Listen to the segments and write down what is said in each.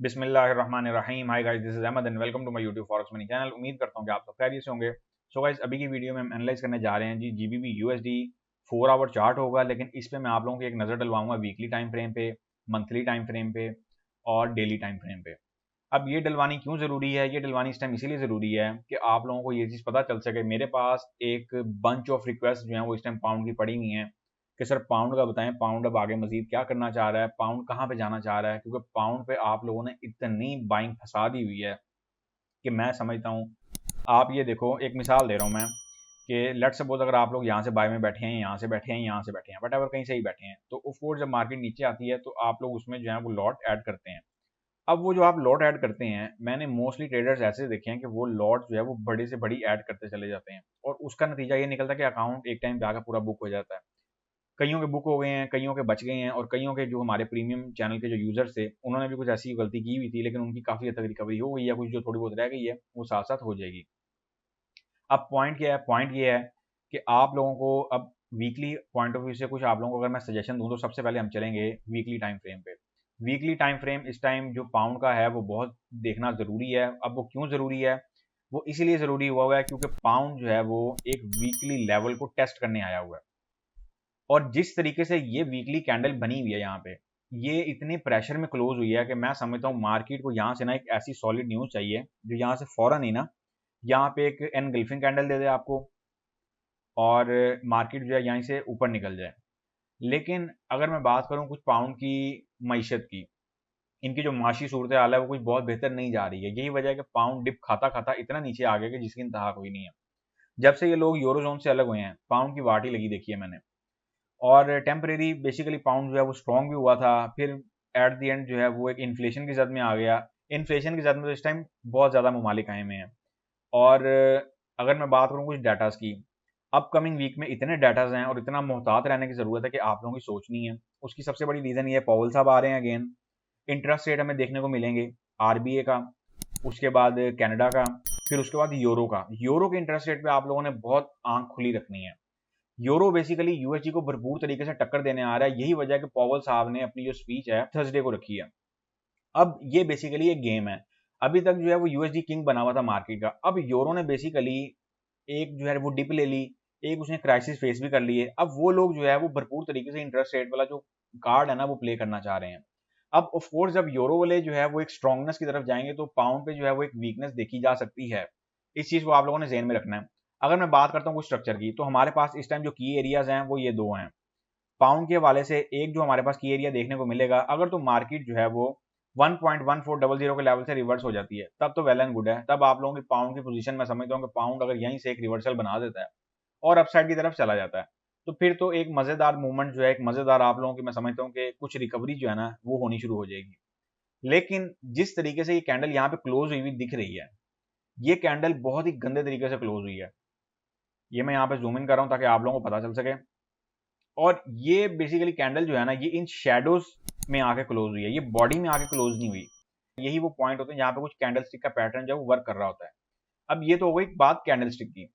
बिस्मिल्लाहिर्रहमानिर्रहीम। Hi guys, this is Ahmad and welcome to my YouTube forex money channel. उम्मीद करता हूं कि आप सब खैरियत से होंगे। सो गाइस, अभी की वीडियो में हम एनालाइज करने जा रहे हैं जी जीबीपी यूएसडी 4 आवर चार्ट होगा, लेकिन इस पे मैं आप लोगों की एक नज़र डलवाऊंगा वीकली टाइम फ्रेम पे, मंथली टाइम फ्रेम पे और डेली टाइम फ्रेम पे। अब ये डलवानी क्यों ज़रूरी है? ये डलवानी इस टाइम इसीलिए ज़रूरी है कि आप लोगों को ये चीज़ पता चल सके। मेरे पास एक बंच ऑफ रिक्वेस्ट जो है वो इस टाइम पाउंड की पड़ी हुई हैं कि सर पाउंड का बताएं, पाउंड अब आगे मजीद क्या करना चाह रहा है, पाउंड कहाँ पे जाना चाह रहा है, क्योंकि पाउंड पे आप लोगों ने इतनी बाइंग फंसा दी हुई है कि मैं समझता हूँ। आप ये देखो, एक मिसाल दे रहा हूँ मैं कि लेट सपोज अगर आप लोग यहाँ से बाय में बैठे हैं, यहाँ से बैठे हैं, यहाँ से बैठे हैं, बट अगर कहीं से ही बैठे हैं, तो ऑफ कोर्स जब मार्केट नीचे आती है तो आप लोग उसमें जो है वो लॉट ऐड करते हैं। अब वो जो आप लॉट ऐड करते हैं, मैंने मोस्टली ट्रेडर्स ऐसे देखे हैं कि वो लॉट जो है वो बड़े से बड़ी ऐड करते चले जाते हैं और उसका नतीजा ये निकलता है कि अकाउंट एक टाइम पे आकर पूरा बुक हो जाता है। कईयों के बुक हो गए हैं, कईयों के बच गए हैं, और कईयों के जो हमारे प्रीमियम चैनल के जो यूजर्स थे उन्होंने भी कुछ ऐसी गलती की हुई थी, लेकिन उनकी काफ़ी हद तक रिकवरी हो गई है। कुछ जो थोड़ी बहुत रह गई है वो साथ साथ हो जाएगी। अब पॉइंट क्या है? पॉइंट ये है कि आप लोगों को अब वीकली पॉइंट ऑफ व्यू से कुछ आप लोगों को अगर मैं सजेशन दूं तो सबसे पहले हम चलेंगे वीकली टाइम फ्रेम पे। वीकली टाइम फ्रेम इस टाइम जो पाउंड का है वो बहुत देखना ज़रूरी है। अब वो क्यों ज़रूरी है? वो इसलिए ज़रूरी हुआ हुआ है क्योंकि पाउंड जो है वो एक वीकली लेवल को टेस्ट करने आया हुआ है, और जिस तरीके से ये वीकली कैंडल बनी हुई है यहाँ पे, ये इतने प्रेशर में क्लोज हुई है कि मैं समझता हूँ मार्केट को यहाँ से ना एक ऐसी सॉलिड न्यूज़ चाहिए जो यहाँ से फौरन ही ना यहाँ पे एक एनगल्फिंग कैंडल दे दे आपको, और मार्केट जो है यहीं से ऊपर निकल जाए। लेकिन अगर मैं बात करूं कुछ पाउंड की मईशत की, इनकी जो माशी सूरत हाल है वो कुछ बहुत बेहतर नहीं जा रही है। यही वजह है कि पाउंड डिप खाता खाता इतना नीचे आ गया कि जिसकी इंतहा कोई नहीं है। जब से ये लोग यूरो जोन से अलग हुए हैं, पाउंड की वाटी लगी देखी है मैंने। और टेम्परेरी बेसिकली पाउंड जो है वो स्ट्रॉन्ग भी हुआ था, फिर एट द एंड जो है वो एक इन्फ्लेशन की जद में आ गया। इन्फ्लेशन की जद में तो इस टाइम बहुत ज़्यादा ममालिक आए हुए हैं। और अगर मैं बात करूँ कुछ डाटाज की, अपकमिंग वीक में इतने डाटाज हैं और इतना मोहतात रहने की ज़रूरत है कि आप लोगों की सोचनी है। उसकी सबसे बड़ी रीज़न ये है, पॉवेल साहब आ रहे हैं अगेन। इंटरेस्ट रेट हमें देखने को मिलेंगे आरबीए का, उसके बाद कनाडा का, फिर उसके बाद यूरो का। यूरो के इंटरेस्ट रेट पे आप लोगों ने बहुत आंख खुली रखनी है। यूरो बेसिकली यूएसडी को भरपूर तरीके से टक्कर देने आ रहा है। यही वजह है कि पॉवेल साहब ने अपनी जो स्पीच है थर्सडे को रखी है। अब ये बेसिकली एक गेम है। अभी तक जो है वो यूएसडी किंग बना हुआ था मार्केट का। अब यूरो ने बेसिकली एक जो है वो डिप ले ली, एक उसने क्राइसिस फेस भी कर लिए। अब वो लोग जो है वो भरपूर तरीके से इंटरेस्ट रेट वाला जो कार्ड है ना वो प्ले करना चाह रहे हैं। अब ऑफ कोर्स जब यूरो वाले जो है वो एक स्ट्रॉन्गनेस की तरफ जाएंगे तो पाउंड पे जो है वो एक वीकनेस देखी जा सकती है। इस चीज को आप लोगों ने ज़हन में रखना है। अगर मैं बात करता हूँ कुछ स्ट्रक्चर की, तो हमारे पास इस टाइम जो की एरियाज हैं वो ये दो हैं। पाउंड के हवाले से एक जो हमारे पास की एरिया देखने को मिलेगा, अगर तो मार्केट जो है वो 1.1400 के लेवल से रिवर्स हो जाती है तब तो वेल एंड गुड है। तब आप लोगों की पाउंड की पोजीशन मैं समझता हूँ कि पाउंड अगर यहीं से एक रिवर्सल बना देता है और अपसाइड की तरफ चला जाता है, तो फिर तो एक मजेदार मूवमेंट जो है, एक मजेदार आप लोगों की मैं समझता हूँ कि कुछ रिकवरी जो है ना वो होनी शुरू हो जाएगी। लेकिन जिस तरीके से ये कैंडल यहाँ पे क्लोज हुई दिख रही है, ये कैंडल बहुत ही गंदे तरीके से क्लोज हुई है। ये मैं यहाँ पे जूम इन कर रहा हूँ ताकि आप लोगों को पता चल सके। और ये बेसिकली कैंडल जो है ना ये इन शेडोज में आके क्लोज हुई है, ये बॉडी में आके क्लोज नहीं हुई। यही वो पॉइंट होते हैं जहाँ पे कुछ कैंडल स्टिक का पैटर्न जो है वो वर्क कर रहा होता है। अब ये तो हो गई बात कैंडल स्टिक की।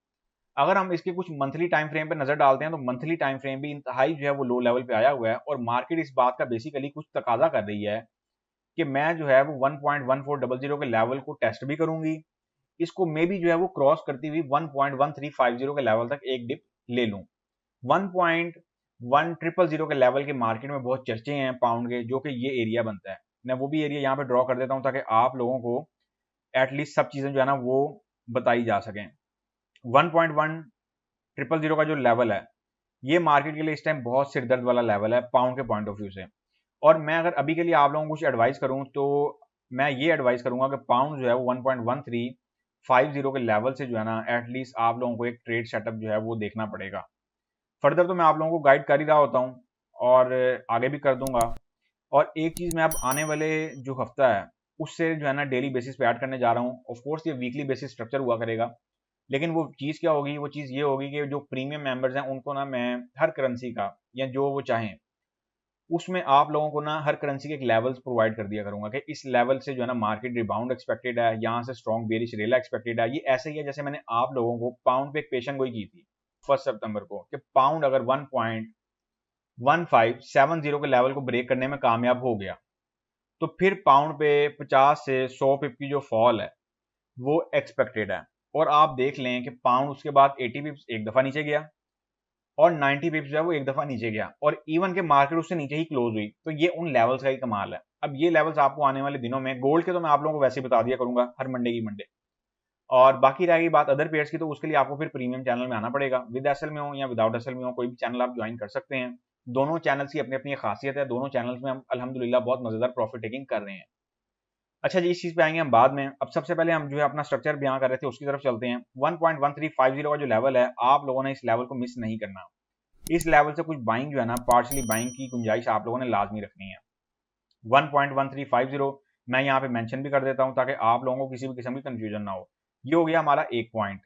अगर हम इसके कुछ मंथली टाइम फ्रेम पे नजर डालते हैं तो मंथली टाइम फ्रेम भी इंतहाई जो है वो लो लेवल पे आया हुआ है, और मार्केट इस बात का बेसिकली कुछ तकाजा कर रही है कि मैं जो है वो 1.1400 के लेवल को टेस्ट भी करूंगी, इसको मे भी जो है वो क्रॉस करती हुई 1.1350 के लेवल तक एक डिप ले लूं। 1.1000 के लेवल के मार्केट में बहुत चर्चे हैं पाउंड के, जो कि ये एरिया बनता है। मैं वो भी एरिया यहाँ पे ड्रॉ कर देता हूँ ताकि आप लोगों को एटलीस्ट सब चीजें जो है ना वो बताई जा सकें। 1.1000 का जो लेवल है ये मार्केट के लिए इस टाइम बहुत सिरदर्द वाला लेवल है पाउंड के पॉइंट ऑफ व्यू से। और मैं अगर अभी के लिए आप लोगों को कुछ एडवाइस करूं तो मैं ये एडवाइस करूंगा कि पाउंड जो है वो 1.1350 के लेवल से जो है ना एटलीस्ट आप लोगों को एक ट्रेड सेटअप जो है वो देखना पड़ेगा। फर्दर तो मैं आप लोगों को गाइड कर ही रहा होता हूँ और आगे भी कर दूंगा। और एक चीज़ मैं अब आने वाले जो हफ्ता है उससे जो है ना डेली बेसिस पे ऐड करने जा रहा हूँ। ऑफ कोर्स ये वीकली बेसिस स्ट्रक्चर हुआ करेगा, लेकिन वो चीज़ क्या होगी? वो चीज़ ये होगी कि जो प्रीमियम मेंबर्स हैं उनको ना मैं हर करेंसी का या जो वो चाहें उसमें आप लोगों को ना हर करेंसी के एक लेवल्स प्रोवाइड कर दिया करूंगा कि इस लेवल से जो है ना मार्केट रिबाउंड एक्सपेक्टेड है, यहाँ से स्ट्रॉन्ग बेरिश रेला एक्सपेक्टेड है। ये ऐसे ही है जैसे मैंने आप लोगों को पाउंड पे एक पेशन गोई की थी 1 सितंबर को कि पाउंड अगर 1.1570 के लेवल को ब्रेक करने में कामयाब हो गया तो फिर पाउंड पे 50 से 100 पिप की जो फॉल है वो एक्सपेक्टेड है। और आप देख लें कि पाउंड उसके बाद 80 पिप्स एक दफा नीचे गया और 90 पिप्स जो है वो एक दफा नीचे गया और इवन के मार्केट उससे नीचे ही क्लोज हुई। तो ये उन लेवल्स का ही कमाल है। अब ये लेवल्स आपको आने वाले दिनों में, गोल्ड के तो मैं आप लोगों को वैसे ही बता दिया करूंगा हर मंडे की मंडे, और बाकी रहेगी बात अदर पेयर्स की, तो उसके लिए आपको फिर प्रीमियम चैनल में आना पड़ेगा। विद एसएल में हो या विदाउट एसएल में हो, कोई भी चैनल आप ज्वाइन कर सकते हैं। दोनों चैनल्स की अपनी अपनी खासियत है, दोनों चैनल्स में हम अल्हम्दुलिल्लाह बहुत मजेदार प्रॉफिट टेकिंग कर रहे हैं। अच्छा जी, इस चीज पे आएंगे हम बाद में। अब सबसे पहले हम जो है अपना स्ट्रक्चर बयां कर रहे थे उसकी तरफ चलते हैं। 1.1350 का जो लेवल है, आप लोगों ने इस लेवल को मिस नहीं करना। इस लेवल से कुछ बाइंग जो है ना, पार्शली बाइंग की गुंजाइश आप लोगों ने लाजमी रखनी है। 1.1350 मैं यहाँ पे मेंशन भी कर देता हूं ताकि आप लोगों को किसी भी किस्म की कंफ्यूजन ना हो। ये हो गया हमारा एक पॉइंट,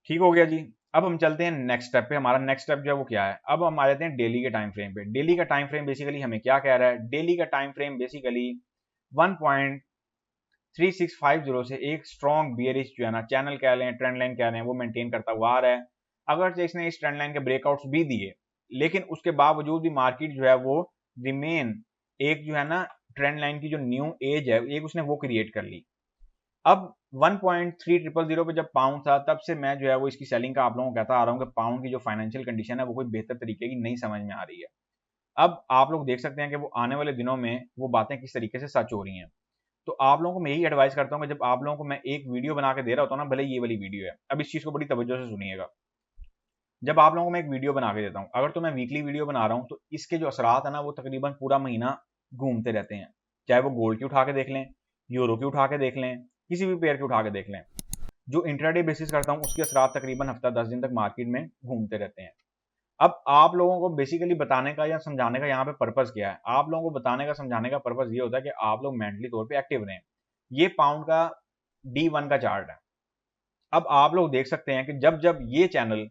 ठीक हो गया जी। अब हम चलते हैं नेक्स्ट स्टेप पे। हमारा नेक्स्ट स्टेप जो है वो क्या है, अब हम आ जाते हैं डेली के टाइम फ्रेम पे। डेली का टाइम फ्रेम बेसिकली हमें क्या कह रहा है, डेली का टाइम फ्रेम बेसिकली 1.3650 से एक स्ट्रॉन्ग बियरिश जो है ना, चैनल कह लें, ट्रेंड लाइन कह लें, वो मेंटेन करता हुआ आ रहा है। अगर इसने इस ट्रेंड लाइन के ब्रेकआउट्स भी दिए, लेकिन उसके बावजूद भी मार्केट जो है वो रिमेन एक जो है ना ट्रेंड लाइन की जो न्यू एज है एक उसने वो क्रिएट कर ली। अब 1.3000 पे जब पाउंड था, तब से मैं जो है वो इसकी सेलिंग का आप लोगों को कहता आ रहा हूँ कि पाउंड की जो फाइनेंशियल कंडीशन है वो कोई बेहतर तरीके की नहीं समझ में आ रही है। अब आप लोग देख सकते हैं कि वो आने वाले दिनों में वो बातें किस तरीके से सच हो रही हैं। तो आप लोगों को मैं यही एडवाइस करता हूँ कि जब आप लोगों को मैं एक वीडियो बना के दे रहा होता हूँ ना, भले ये वाली वीडियो है, अब इस चीज को बड़ी तवज्जो से सुनिएगा। जब आप लोगों को मैं एक वीडियो बना के देता हूँ, अगर तो मैं वीकली वीडियो बना रहा हूँ, तो इसके जो असरात है ना वो तकरीबन पूरा महीना घूमते रहते हैं। चाहे वो गोल्ड की उठा के देख लें, यूरो की उठा के देख लें, किसी भी पेयर की उठा के देख लें। जो इंट्राडे बेसिस करता हूँ उसके असरात तकरीबन हफ्ता 10 दिन तक मार्केट में घूमते रहते हैं। अब आप लोगों को बेसिकली बताने का या समझाने का यहाँ पे पर्पज क्या है, आप लोगों को बताने का समझाने का पर्पज ये होता है कि आप लोग मेंटली तौर पे एक्टिव रहें। ये पाउंड का D1 का चार्ट है। अब आप लोग देख सकते हैं कि जब जब ये चैनल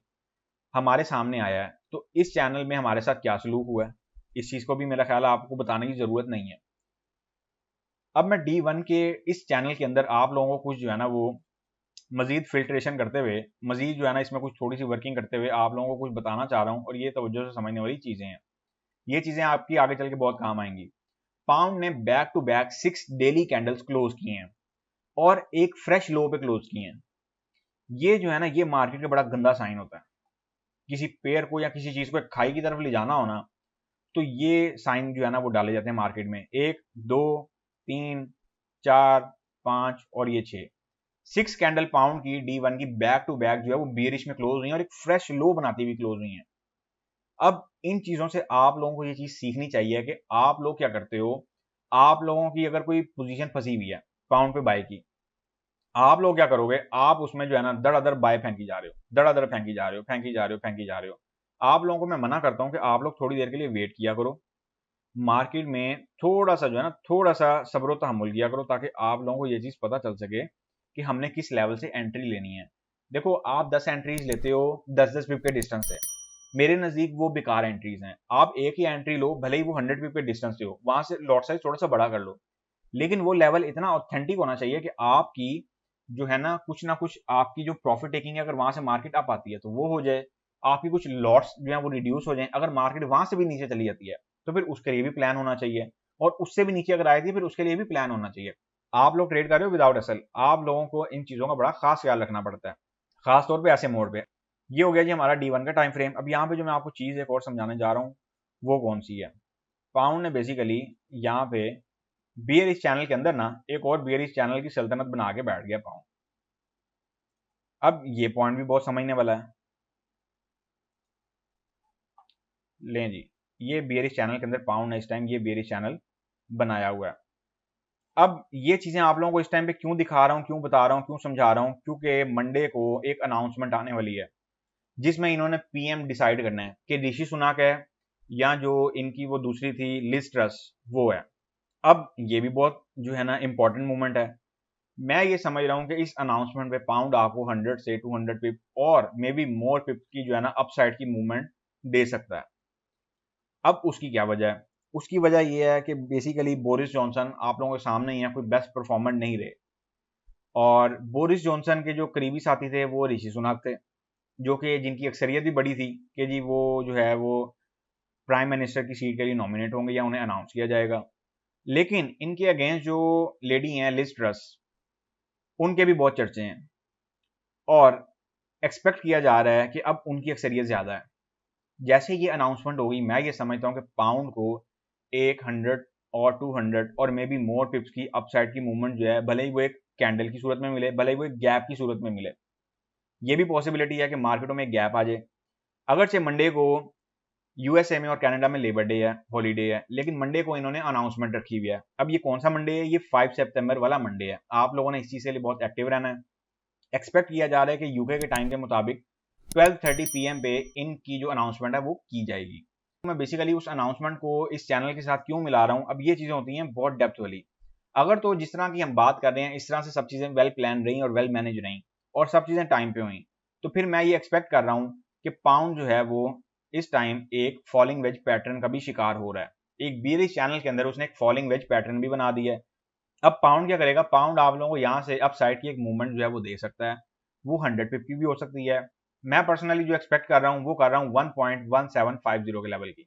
हमारे सामने आया है, तो इस चैनल में हमारे साथ क्या सलूक हुआ है, इस चीज को भी मेरा ख्याल है आपको बताने की जरूरत नहीं है। अब मैं D1 के इस चैनल के अंदर आप लोगों को कुछ जो है ना वो मजीद फिल्ट्रेशन करते हुए, मजीद जो है ना इसमें कुछ थोड़ी सी वर्किंग करते हुए आप लोगों को कुछ बताना चाह रहा हूँ, और ये तवज्जो से समझने वाली चीजें हैं। ये चीजें आपकी आगे चल के बहुत काम आएंगी। पाउंड ने back to back 6 daily candles close किए हैं और एक फ्रेश लो पे क्लोज किए हैं। ये जो है ना ये मार्केट का बड़ा गंदा साइन होता है। किसी पेयर को या किसी चीज को एक खाई की तरफ ले जाना हो ना, तो ये साइन जो है ना वो डाले जाते हैं मार्केट में, 1 2 3 4 5 और ये 6 कैंडल पाउंड की D1 की बैक टू बैक जो है वो बियरिश में क्लोज हुई है और एक फ्रेश लो बनाती हुई क्लोज हुई है। अब इन चीजों से आप लोगों को ये चीज सीखनी चाहिए कि आप लोग क्या करते हो। आप लोगों की अगर कोई पोजीशन फंसी हुई है पाउंड पे बाय की, आप लोग क्या करोगे, आप उसमें जो है ना दड़ादड़ बाय फेंकी जा रहे हो, दड़ादड़ फेंकी जा रहे हो, फेंकी जा रहे हो, फेंकी जा रहे हो। आप लोगों को मैं मना करता हूं कि आप लोग थोड़ी देर के लिए वेट किया करो, मार्केट में थोड़ा सा जो है ना थोड़ा सा सब्र तहम्मुल किया करो, ताकि आप लोगों को ये चीज पता चल सके कि हमने किस लेवल से एंट्री लेनी है। देखो, आप 10 एंट्रीज लेते हो 10-10 पिप के डिस्टेंस से, मेरे नजदीक वो बेकार एंट्रीज हैं। आप एक ही एंट्री लो, भले ही वो 100 पिप के डिस्टेंस से हो, वहां से लॉट साइज थोड़ा सा बड़ा कर लो, लेकिन वो लेवल इतना ऑथेंटिक होना चाहिए कि आपकी जो है ना कुछ आपकी जो प्रॉफिट टेकिंग है, अगर वहां से मार्केट अप आती है तो वो हो जाए, आपकी कुछ लॉट्स जो है वो रिड्यूस हो जाए। अगर मार्केट वहां से भी नीचे चली जाती है तो फिर उसके लिए भी प्लान होना चाहिए, और उससे भी नीचे अगर आई थी फिर उसके लिए भी प्लान होना चाहिए। आप लोग ट्रेड कर रहे हो विदाउट एसएल, आप लोगों को इन चीजों का बड़ा खास ख्याल रखना पड़ता है, खास तौर पे ऐसे मोड पे। ये हो गया जी हमारा D1 का टाइम फ्रेम। अब यहाँ पे जो मैं आपको चीज एक और समझाने जा रहा हूँ वो कौन सी है। पाउंड ने बेसिकली यहाँ पे बियरिश चैनल के अंदर ना एक और बियरिश चैनल की सल्तनत बना के बैठ गया पाउंड। अब ये पॉइंट भी बहुत समझने वाला है। लें जी, ये बियरिश चैनल के अंदर पाउंड ने इस टाइम ये बियरिश चैनल बनाया हुआ है। अब ये चीजें आप लोगों को इस टाइम पे क्यों दिखा रहा हूं, क्यों बता रहा हूं, क्यों समझा रहा हूं, क्योंकि मंडे को एक अनाउंसमेंट आने वाली है जिसमें इन्होंने पीएम डिसाइड करना है कि ऋषि सुनक है या जो इनकी वो दूसरी थी लिज ट्रस वो है। अब ये भी बहुत जो है ना इंपॉर्टेंट मूवमेंट है। मैं ये समझ रहा हूं कि इस अनाउंसमेंट पे पाउंड आपको 100 से 200 पिप और मे बी मोर पिप की जो है ना अपसाइड की मूवमेंट दे सकता है। अब उसकी क्या वजह है, उसकी वजह यह है कि बेसिकली बोरिस जॉनसन आप लोगों के सामने ही है, कोई बेस्ट परफॉर्मर नहीं रहे। और बोरिस जॉनसन के जो करीबी साथी थे वो ऋषि सुनक थे, जो कि जिनकी अक्सरियत भी बड़ी थी कि जी वो जो है वो प्राइम मिनिस्टर की सीट के लिए नॉमिनेट होंगे या उन्हें अनाउंस किया जाएगा। लेकिन इनके अगेंस्ट जो लेडी हैं लिज ट्रस, उनके भी बहुत चर्चे हैं और एक्सपेक्ट किया जा रहा है कि अब उनकी अक्सरियत ज़्यादा है। जैसे ये अनाउंसमेंट होगी, मैं ये समझता हूँ कि पाउंड को 100 और 200 और मे बी मोर पिप्स की अपसाइड की मूवमेंट जो है, भले ही वो एक कैंडल की सूरत में मिले, भले ही वो एक गैप की सूरत में मिले, ये भी पॉसिबिलिटी है कि मार्केटों में एक गैप आ जाए। अगरचे मंडे को यूएसए में और कनाडा में लेबर डे है, हॉलीडे है, लेकिन मंडे को इन्होंने अनाउंसमेंट रखी हुई है। अब ये कौन सा मंडे है? ये 5 सितंबर वाला मंडे है। आप लोगों ने इस चीज़ के लिए बहुत एक्टिव रहना है। एक्सपेक्ट किया जा रहा है कि यूके के टाइम के मुताबिक 12:30 पीएम पे इनकी जो अनाउंसमेंट है वो की जाएगी। मैं बेसिकली उस अनाउंसमेंट को इस चैनल के साथ क्यों मिला रहा हूँ, अब ये चीज़ें होती हैं बहुत डेप्थ वाली। अगर तो जिस तरह की हम बात कर रहे हैं इस तरह से सब चीज़ें वेल प्लान रही और वेल मैनेज रही और सब चीज़ें टाइम पे हुई, तो फिर मैं ये एक्सपेक्ट कर रहा हूँ कि पाउंड जो है वो इस टाइम एक फॉलिंग वेज पैटर्न का भी शिकार हो रहा है। एक बियरिश चैनल के अंदर उसने एक फॉलिंग वेज पैटर्न भी बना दिया है। अब पाउंड क्या करेगा? पाउंड आप लोगों को यहाँ से अप साइड की एक मूवमेंट जो है वो दे सकता है, वो 150 भी हो सकती है। मैं पर्सनली जो एक्सपेक्ट कर रहा हूँ वो कर रहा हूँ 1.1750 के लेवल की।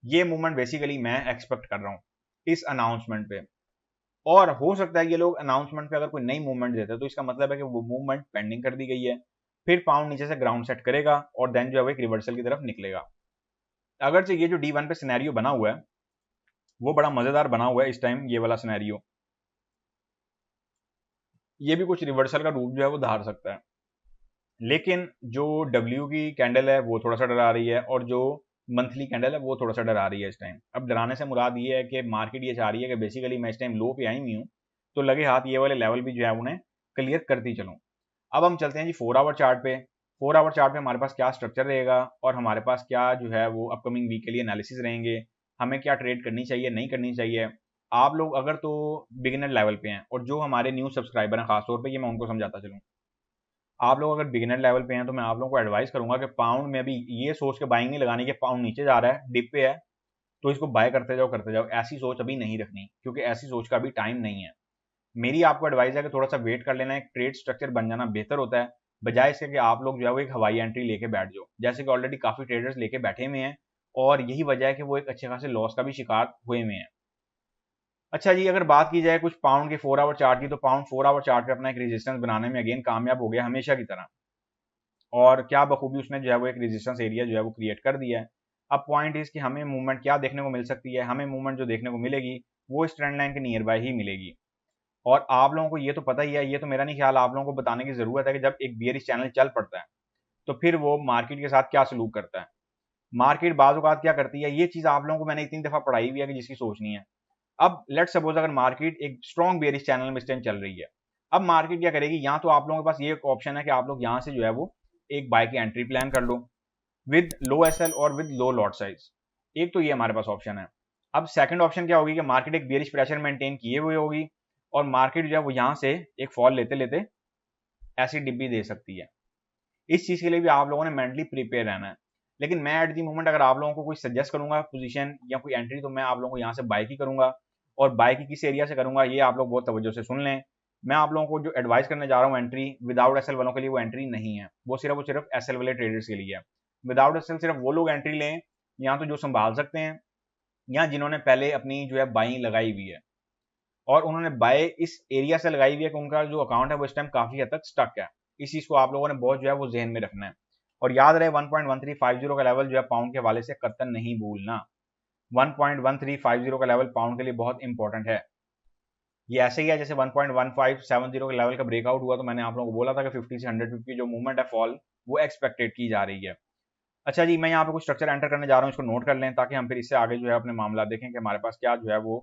ये मूवमेंट बेसिकली मैं एक्सपेक्ट कर रहा हूँ इस अनाउंसमेंट पे। और हो सकता है ये लोग अनाउंसमेंट पे अगर कोई नई मूवमेंट देते हैं तो इसका मतलब है कि वो मूवमेंट पेंडिंग कर दी गई है, फिर पाउंड नीचे से ग्राउंड सेट करेगा और देन जो है वो एक रिवर्सल की तरफ निकलेगा। अगरचे ये जो D1 पे सिनेरियो बना हुआ है वो बड़ा मजेदार बना हुआ है इस टाइम, ये वाला सिनेरियो, ये भी कुछ रिवर्सल का रूप जो है वो धार सकता है। लेकिन जो डब्ल्यू की कैंडल है वो थोड़ा सा डरा रही है और जो मंथली कैंडल है वो थोड़ा सा डरा रही है इस टाइम। अब डराने से मुराद ये है कि मार्केट ये चाह रही है कि बेसिकली मैं इस टाइम लो पे आई हुई हूँ, तो लगे हाथ ये वाले लेवल भी जो है उन्हें क्लियर करती चलूँ। अब हम चलते हैं जी 4 आवर चार्ट पे। 4 आवर चार्ट पे हमारे पास क्या स्ट्रक्चर रहेगा और हमारे पास क्या जो है वो अपकमिंग वीक के लिए एनालिसिस रहेंगे, हमें क्या ट्रेड करनी चाहिए नहीं करनी चाहिए। आप लोग अगर तो बिगिनर लेवल पे हैं और जो हमारे न्यू सब्सक्राइबर हैं खासतौर पर, ये मैं उनको समझाता चलूँ। आप लोग अगर बिगिनर लेवल पे हैं तो मैं आप लोगों को एडवाइस करूंगा कि पाउंड में अभी ये सोच के बाइंग नहीं लगानी कि पाउंड नीचे जा रहा है, डिप पे है, तो इसको बाय करते जाओ। ऐसी सोच अभी नहीं रखनी, क्योंकि ऐसी सोच का अभी टाइम नहीं है। मेरी आपको एडवाइस है कि थोड़ा सा वेट कर लेना, एक ट्रेड स्ट्रक्चर बन जाना बेहतर होता है, बजाय इसके कि आप लोग जो है वो एक हवाई एंट्री लेके बैठ जाओ, जैसे कि ऑलरेडी काफी ट्रेडर्स लेके बैठे हुए हैं और यही वजह है कि वो एक अच्छे खासे लॉस का भी शिकार हुए हुए हैं। अच्छा जी, अगर बात की जाए कुछ पाउंड के 4 आवर चार्ट की, तो पाउंड 4 आवर चार्ट पे अपना एक रेजिस्टेंस बनाने में अगेन कामयाब हो गया हमेशा की तरह, और क्या बखूबी उसने जो है वो एक रेजिस्टेंस एरिया जो है वो क्रिएट कर दिया है। अब पॉइंट इज कि हमें मूवमेंट क्या देखने को मिल सकती है? हमें मूवमेंट जो देखने को मिलेगी वो इस ट्रेंड लाइन के नियर बाय ही मिलेगी। और आप लोगों को ये तो पता ही है, ये तो मेरा नहीं ख्याल आप लोगों को बताने की जरूरत है कि जब एक बियरिश चैनल चल पड़ता है तो फिर वो मार्केट के साथ क्या सलूक करता है। मार्केट बाज़ औक़ात क्या करती है, ये चीज आप लोगों को मैंने इतनी दफा पढ़ाई हुई है कि जिसकी सोचनी है। अब लेट सपोज अगर मार्केट एक स्ट्रॉन्ग बियरिश चैनल में इस टाइम चल रही है, अब मार्केट क्या करेगी? या तो आप लोगों के पास ये ऑप्शन है कि आप लोग यहाँ से जो है वो एक बाय की एंट्री प्लान कर लो विद लो एसएल और विद लो लॉट साइज। एक तो ये हमारे पास ऑप्शन है। अब सेकंड ऑप्शन क्या होगी कि मार्केट एक बेरिश प्रेशर मेंटेन किए हुए होगी और मार्केट जो है वो यहाँ से एक फॉल लेते लेते ऐसी डिब्बी दे सकती है। इस चीज के लिए भी आप लोगों ने मेंटली प्रिपेयर रहना है। लेकिन मैं एट दी मोमेंट अगर आप लोगों को कोई सजेस्ट करूंगा पोजीशन या कोई एंट्री, तो मैं आप लोगों को यहाँ से बाय की करूंगा। और बाय की किस एरिया से करूंगा ये आप लोग बहुत तवज्जो से सुन लें। मैं आप लोगों को जो एडवाइस करने जा रहा हूँ एंट्री विदाउट एसएल वालों के लिए वो एंट्री नहीं है, वो सिर्फ एसएल वाले ट्रेडर्स के लिए है। विदाउट एसएल सिर्फ वो लोग एंट्री लें या तो जो संभाल सकते हैं या जिन्होंने पहले अपनी जो है बाइंग लगाई हुई है और उन्होंने बाय इस एरिया से लगाई हुई है कि उनका जो अकाउंट है वो इस टाइम काफी हद तक स्टक है। इस चीज को आप लोगों ने बहुत जो है वो जहन में रखना है और याद रहे 1.1350 का लेवल जो है पाउंड के हवाले से कतई नहीं भूलना। 1.1350 का लेवल पाउंड के लिए बहुत इंपॉर्टेंट है। ये ऐसे ही है जैसे 1.1570 का लेवल का ब्रेकआउट हुआ तो मैंने आप लोगों को बोला था कि 50 से 150 की जो मूवमेंट है फॉल वो एक्सपेक्टेड की जा रही है। अच्छा जी, मैं यहाँ पे कुछ स्ट्रक्चर एंटर करने जा रहा हूँ, इसको नोट कर लें ताकि हम फिर इससे आगे जो है अपने मामला देखें कि हमारे पास क्या जो है वो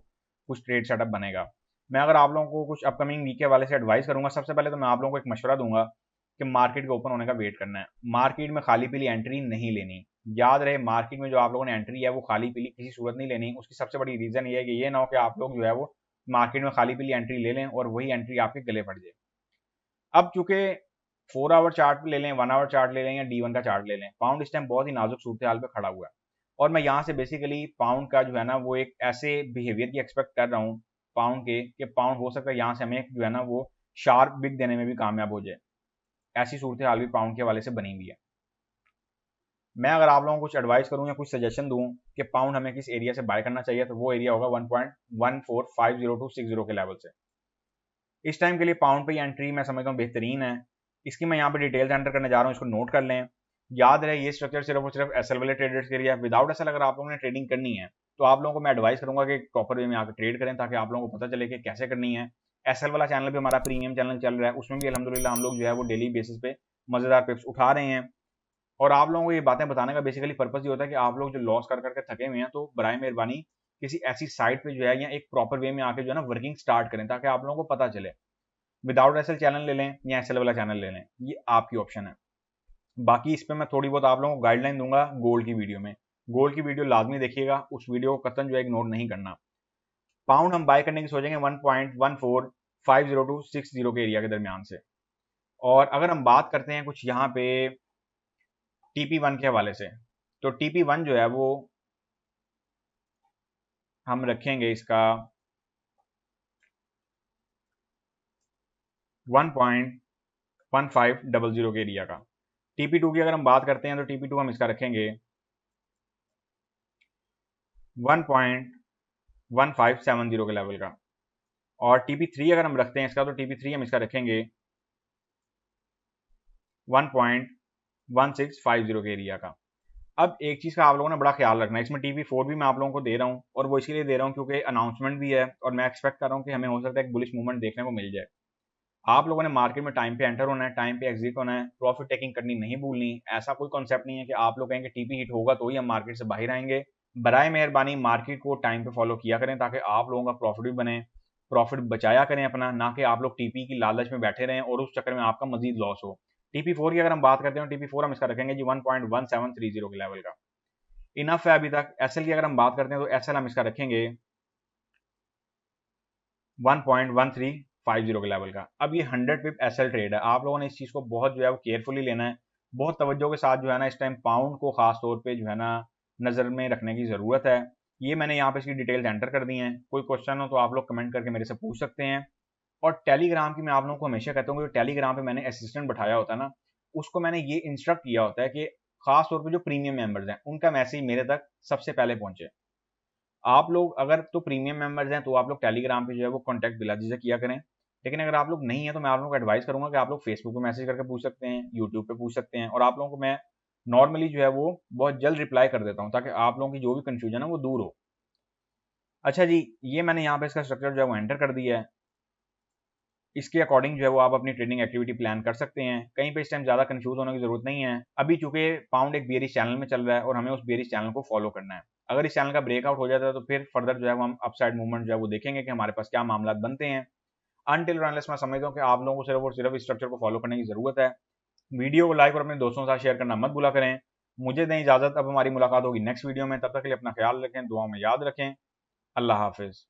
कुछ ट्रेड सेटअप बनेगा। मैं अगर आप लोगों को कुछ अपकमिंग वीक के वाले से एडवाइस करूंगा, सबसे पहले तो मैं आप लोगों को एक मशवरा दूंगा कि मार्केट के ओपन होने का वेट करना है। मार्केट में खाली पीली एंट्री नहीं लेनी। याद रहे मार्केट में जो आप लोगों ने एंट्री है वो खाली पीली किसी सूरत नहीं लेनी। उसकी सबसे बड़ी रीजन ये है कि ये ना हो कि आप लोग जो है वो मार्केट में खाली पीली एंट्री ले लें और वही एंट्री आपके गले पड़ जाए। अब चूंकि 4 आवर चार्ट ले लें, 1 आवर चार्ट ले लें या D1 का चार्ट ले लें, पाउंड इस टाइम बहुत ही नाजुक सूरत हाल पे खड़ा हुआ है और मैं यहाँ से बेसिकली पाउंड का जो है ना वो एक ऐसे बिहेवियर की एक्सपेक्ट कर रहा हूँ पाउंड के कि पाउंड हो सकता है यहाँ से हमें जो है ना वो शार्प बिग देने में भी कामयाब हो जाए। ऐसी सूरत हाल भी पाउंड के हवाले से बनी हुई है। मैं अगर आप लोगों को कुछ एडवाइस करूं या कुछ सजेशन दूं कि पाउंड हमें किस एरिया से बाय करना चाहिए, तो वो एरिया होगा 1.14502 टू 60 के लेवल से। इस टाइम के लिए पाउंड पे एंट्री मैं समझता हूँ बेहतरीन है। इसकी मैं यहाँ पे डिटेल्स एंटर करने जा रहा हूँ, इसको नोट कर लें। याद रहे ये स्ट्रक्चर सिर्फ और सिर्फ एसएल वाले ट्रेडर्स के लिए है। विदाउट एसएल अगर आप लोगों ने ट्रेडिंग करनी है तो आप लोगों को मैं एडवाइस करूंगा कि प्रॉपर वे में आकर ट्रेड करें, ताकि आप लोगों को पता चले कि कैसे करनी है। एसएल वाला चैनल भी हमारा प्रीमियम चैनल चल रहा है, उसमें भी अल्हम्दुलिल्लाह हम लोग जो है वो डेली बेसिस पे मजेदार पिप्स उठा रहे हैं। और आप लोगों को ये बातें बताने का बेसिकली पर्पस ये होता है कि आप लोग जो लॉस कर करके थके हुए हैं, तो बराए मेहरबानी किसी ऐसी साइट पे जो है या एक प्रॉपर वे में आके जो है ना वर्किंग स्टार्ट करें, ताकि आप लोगों को पता चले। विदाउट एसएल चैनल ले लें या एसएल वाला चैनल ले लें, ये आपकी ऑप्शन है। बाकी इस पे मैं थोड़ी बहुत आप लोगों को गाइडलाइन दूंगा गोल्ड की वीडियो में। गोल्ड की वीडियो लाजमी देखिएगा, उस वीडियो को कतन जो है इग्नोर नहीं करना। पाउंड हम बाय करने की सोचेंगे 1.14502 टू 60 के एरिया के दरमियान से। और अगर हम बात करते हैं कुछ यहाँ पे TP1 के हवाले से, तो TP1 जो है वो हम रखेंगे इसका 1.1500 के एरिया का। TP2 की अगर हम बात करते हैं तो TP2 हम इसका रखेंगे 1.1570 के लेवल का। और TP3 अगर हम रखते हैं इसका, तो TP3 हम इसका रखेंगे 1.1650 के एरिया का। अब एक चीज़ का आप लोगों ने बड़ा ख्याल रखना है, इसमें TP4 भी मैं आप लोगों को दे रहा हूँ, और वो इसलिए दे रहा हूँ क्योंकि अनाउंसमेंट भी है और मैं एक्सपेक्ट कर रहा हूँ कि हमें हो सकता है एक बुलिश मूवमेंट देखने को मिल जाए। आप लोगों ने मार्केट में टाइम पे एंटर होना है, टाइम पे एग्जिट होना है, प्रॉफिट टेकिंग करनी नहीं भूलनी। ऐसा कोई कॉन्सेप्ट नहीं है कि आप लोग कहेंगे TP हिट होगा तो ही हम मार्केट से बाहर आएंगे। बराए मेहरबानी मार्केट को टाइम पे फॉलो किया करें, ताकि आप लोगों का प्रॉफिट भी बने, प्रॉफिट बचाया करें अपना, ना कि आप लोग TP की लालच में बैठे रहें और उस चक्कर में आपका मजीद लॉस हो। TP4 की अगर हम बात करते हैं, TP4 हम इसका रखेंगे जी 1.1730 के लेवल का। इनफ है अभी तक। एसएल की अगर हम बात करते हैं तो एसएल हम इसका रखेंगे 1.1350 के लेवल का। अब ये 100 पिप एसएल ट्रेड है, आप लोगों ने इस चीज़ को बहुत जो है वो केयरफुली लेना है, बहुत तवज्जो के साथ जो है ना इस टाइम पाउंड को खास तौर पे जो है ना नज़र में रखने की ज़रूरत है। ये मैंने यहाँ पे इसकी डिटेल्स एंटर कर दी हैं। कोई क्वेश्चन हो तो आप लोग कमेंट करके मेरे से पूछ सकते हैं। और टेलीग्राम की मैं आप लोगों को हमेशा कहता हूँ कि जो टेलीग्राम पे मैंने असिस्टेंट बैठाया होता है ना, उसको मैंने ये इंस्ट्रक्ट किया होता है कि खास तौर पे जो प्रीमियम मेंबर्स हैं उनका मैसेज मेरे तक सबसे पहले पहुंचे। आप लोग अगर तो प्रीमियम मेंबर्स हैं तो आप लोग टेलीग्राम पे जो है वो कॉन्टैक्ट बिला से किया करें। लेकिन अगर आप लोग नहीं है तो मैं आप लोगों को एडवाइस करूंगा कि आप लोग फेसबुक पे मैसेज करके पूछ सकते हैं, यूट्यूब पे पूछ सकते हैं, और आप लोगों को मैं नॉर्मली जो है वो बहुत जल्द रिप्लाई कर देता हूँ, ताकि आप लोगों की जो भी कंफ्यूजन है वो दूर हो। अच्छा जी, ये मैंने यहाँ पे इसका स्ट्रक्चर जो है वो एंटर कर दिया है। इसके अकॉर्डिंग जो है वो आप अपनी ट्रेडिंग एक्टिविटी प्लान कर सकते हैं। कहीं पे इस टाइम ज़्यादा कंफ्यूज होने की जरूरत नहीं है। अभी चूंकि पाउंड एक बेयरिश चैनल में चल रहा है और हमें उस बेयरिश चैनल को फॉलो करना है। अगर इस चैनल का ब्रेकआउट हो जाता है तो फिर फर्दर जो है वो हम अपसाइड मूवमेंट जो है वो देखेंगे कि हमारे पास क्या मामला बनते हैं। अनटिल और अनलेस मैं समझता हूँ कि आप लोगों को सिर्फ और सिर्फ स्ट्रक्चर को फॉलो करने की जरूरत है। वीडियो को लाइक और अपने दोस्तों के साथ शेयर करना मत भूला करें। मुझे दें इजाजत, अब हमारी मुलाकात होगी नेक्स्ट वीडियो में। तब तक के लिए अपना ख्याल रखें, दुआ में याद रखें। अल्लाह हाफिज।